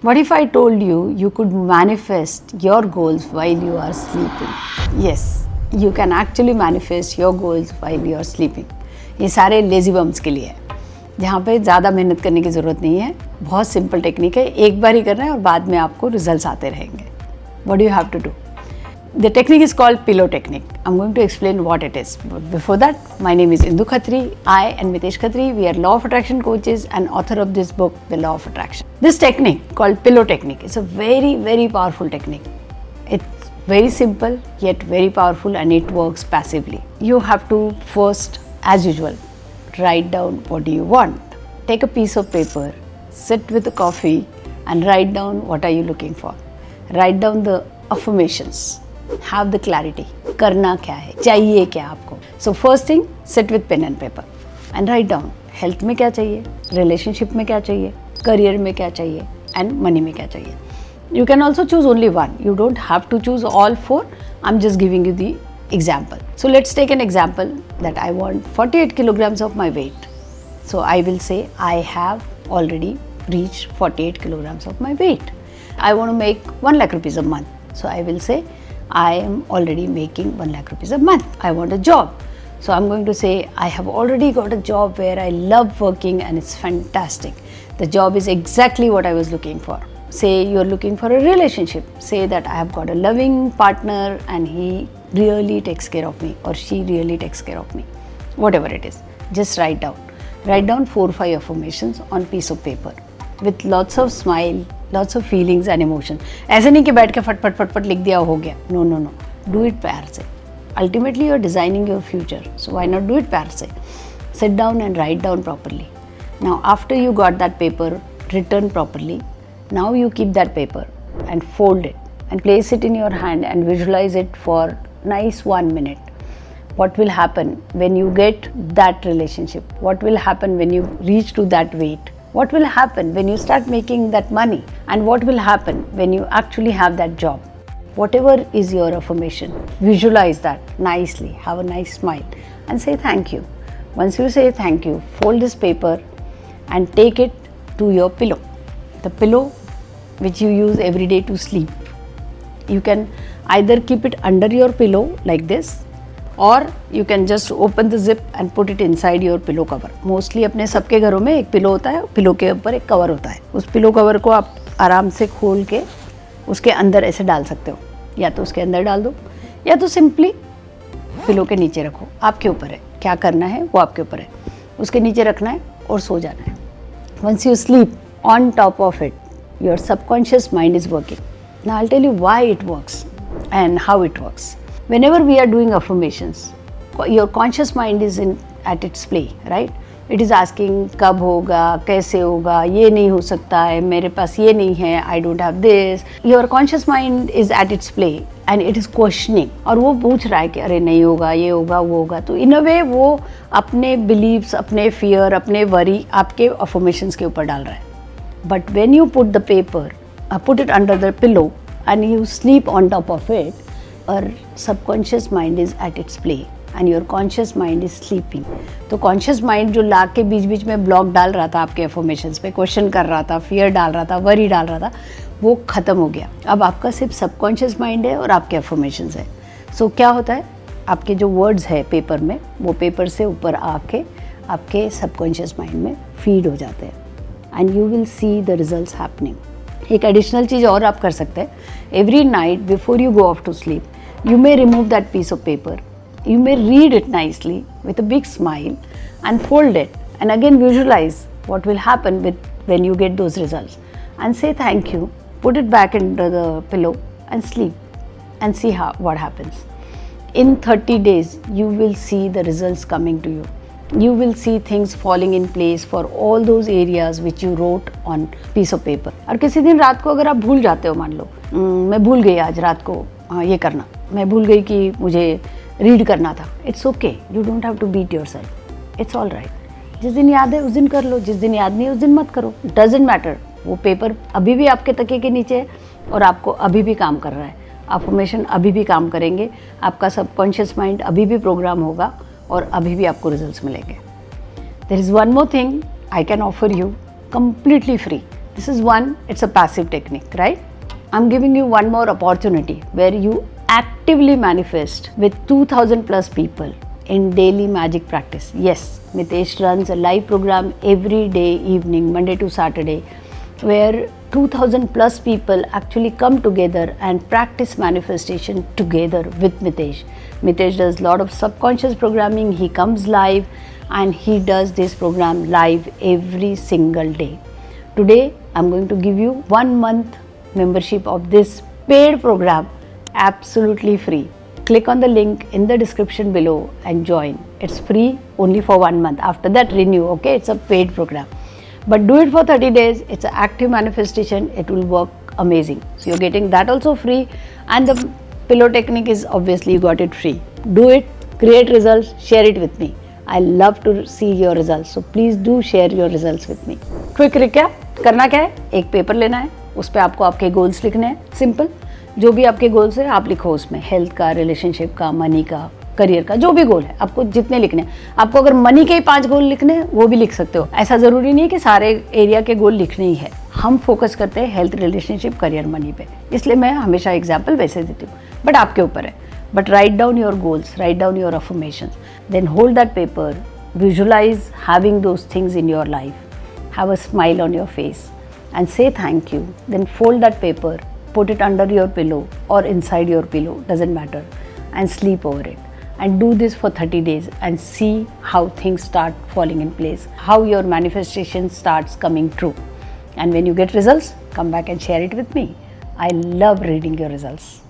What if I told you you could manifest your goals while you are sleeping? Yes, you can actually manifest your goals while you are sleeping. ये सारे lazy bumps के लिए है, जहाँ पे ज़्यादा मेहनत करने की ज़रूरत नहीं है. बहुत सिंपल टेक्निक है, एक बार ही करना है और बाद में आपको रिजल्ट्स आते रहेंगे. What do you have to do? The technique is called pillow technique. I'm going to explain what it is. But before that, my name is Indu Khatri. I and Mitesh Khatri, we are law of attraction coaches and author of this book, The Law of Attraction. This technique called pillow technique is a very, very powerful technique. It's very simple yet very powerful, and it works passively. You have to first, as usual, write down what do you want. Take a piece of paper, sit with a coffee and write down what are you looking for. Write down the affirmations. Have the clarity. करना क्या है, चाहिए क्या आपको. So first thing, sit with pen and paper and write down. Health में क्या चाहिए, relationship में क्या चाहिए, career में क्या चाहिए, and money में क्या चाहिए. You can also choose only one. You don't have to choose all four. I'm just giving you the example. So let's take an example that I want 48 kilograms of my weight. So I will say I have already reached 48 kilograms of my weight. I want to make 1 lakh rupees a month. So I will say I am already making 1 lakh rupees a month. I want a job. So I'm going to say I have already got a job where I love working and it's fantastic. The job is exactly what I was looking for. Say you're looking for a relationship. Say that I have got a loving partner and he really takes care of me or she really takes care of me. Whatever it is, just write down. Write down 4 or 5 affirmations on piece of paper with lots of smile, lots of feelings and emotion. ऐसे नहीं कि बैठ के फट फट लिख दिया हो गया. No. Do it प्यार से. Ultimately you are designing your future. So why not do it प्यार से? Sit down and write down properly. Now after you got that paper written properly, now you keep that paper and fold it and place it in your hand and visualize it for nice 1 minute. What will happen when you get that relationship? What will happen when you reach to that weight? What will happen when you start making that money? And what will happen when you actually have that job? Whatever is your affirmation, visualize that nicely, have a nice smile and say thank you. Once you say thank you, fold this paper and take it to your pillow. The pillow which you use every day to sleep. You can either keep it under your pillow like this, or you can just open the zip and put it inside your pillow cover. Mostly अपने सबके घरों में एक pillow होता है, pillow के ऊपर एक कवर होता है. उस पिलो कवर को आप आराम से खोल के उसके अंदर ऐसे डाल सकते हो. या तो उसके अंदर डाल दो या तो सिंपली पिलो के नीचे रखो. आपके ऊपर है, क्या करना है वो आपके ऊपर है. उसके नीचे रखना है और सो जाना है. Once you sleep, on top of it, your subconscious mind is working. Now I'll tell you why it works and how it works. Whenever we are doing affirmations, your conscious mind is at its play, right? It is asking कब होगा, कैसे होगा, ये नहीं हो सकता है, मेरे पास ये नहीं है, I don't have this. Your conscious mind is at its play and it is questioning. और वो पूछ रहा है कि अरे नहीं होगा, ये होगा, वो होगा. तो in a way वो अपने beliefs, अपने fear, अपने worry आपके affirmations के ऊपर डाल रहा है. But when you put the paper, put it under the pillow and you sleep on top of it, our subconscious mind is at its play and your conscious mind is sleeping. तो conscious mind जो ला के बीच बीच में block डाल रहा था आपके affirmations पे, question कर रहा था, फियर डाल रहा था, वरी डाल रहा था, वो ख़त्म हो गया. अब आपका सिर्फ सबकॉन्शियस माइंड है और आपके affirmations है. सो क्या होता है, आपके जो वर्ड्स है पेपर में, वो पेपर से ऊपर आके आपके सबकॉन्शियस माइंड में फीड हो जाते हैं and you will see the results happening. एक एडिशनल चीज़ और आप कर सकते हैं. Every night before you go off to sleep, you may remove that piece of paper. You may read it nicely with a big smile and fold it and again visualize what will happen when you get those results and say thank you. Put it back under the pillow and sleep and see what happens. In 30 days, you will see the results coming to you. You will see things falling in place for all those areas which you wrote on piece of paper. और किसी दिन रात को अगर आप भूल जाते हो, मान लो मैं भूल गई आज रात को ये करना, मैं भूल गई कि मुझे रीड करना था. It's okay, you don't have to beat yourself. It's all right. जिस दिन याद है उस दिन कर लो, जिस दिन याद नहीं है उस दिन मत करो. Doesn't matter. वो पेपर अभी भी आपके तकिए के नीचे है और आपको अभी भी काम कर रहा है. अफर्मेशन अभी भी काम करेंगे, आपका सबकॉन्शियस माइंड अभी भी प्रोग्राम होगा और अभी भी आपको रिजल्ट्स मिलेंगे. There is one more thing I can offer you completely free. This is one, it's a passive technique, right? I'm giving you one more opportunity where you actively manifest with 2000 plus people in daily magic practice. Yes, Mitesh runs a live program every day evening, Monday to Saturday, where 2000 plus people actually come together and practice manifestation together with Mitesh. Mitesh does a lot of subconscious programming. He comes live and he does this program live every single day. Today, I'm going to give you 1 month membership of this paid program absolutely free. Click on the link in the description below and join. It's free only for 1 month. After that, renew, okay? It's a paid program. But do it for 30 days. It's an active manifestation. It will work amazing. So you're getting that also free. And the pillow technique is obviously you got it free. Do it, create results, share it with me. I love to see your results. So please do share your results with me. Quick recap. करना क्या है? एक paper लेना है, उस पर आपको आपके गोल्स लिखने हैं. सिंपल, जो भी आपके गोल्स है आप लिखो उसमें. हेल्थ का, रिलेशनशिप का, मनी का, करियर का, जो भी गोल है आपको जितने लिखने हैं. आपको अगर मनी के ही 5 गोल लिखने हैं वो भी लिख सकते हो. ऐसा ज़रूरी नहीं है कि सारे एरिया के गोल लिखने ही है. हम फोकस करते हैं हेल्थ, रिलेशनशिप, करियर, मनी पे, इसलिए मैं हमेशा एग्जाम्पल वैसे देती हूँ. बट आपके ऊपर है. But write down your goals, write down your affirmations, then hold that paper, visualize having those things in your life, have a smile on your face and say thank you. Then fold that paper, put it under your pillow or inside your pillow, doesn't matter, and sleep over it. And do this for 30 days and see how things start falling in place, how your manifestation starts coming true. And when you get results, come back and share it with me. I love reading your results.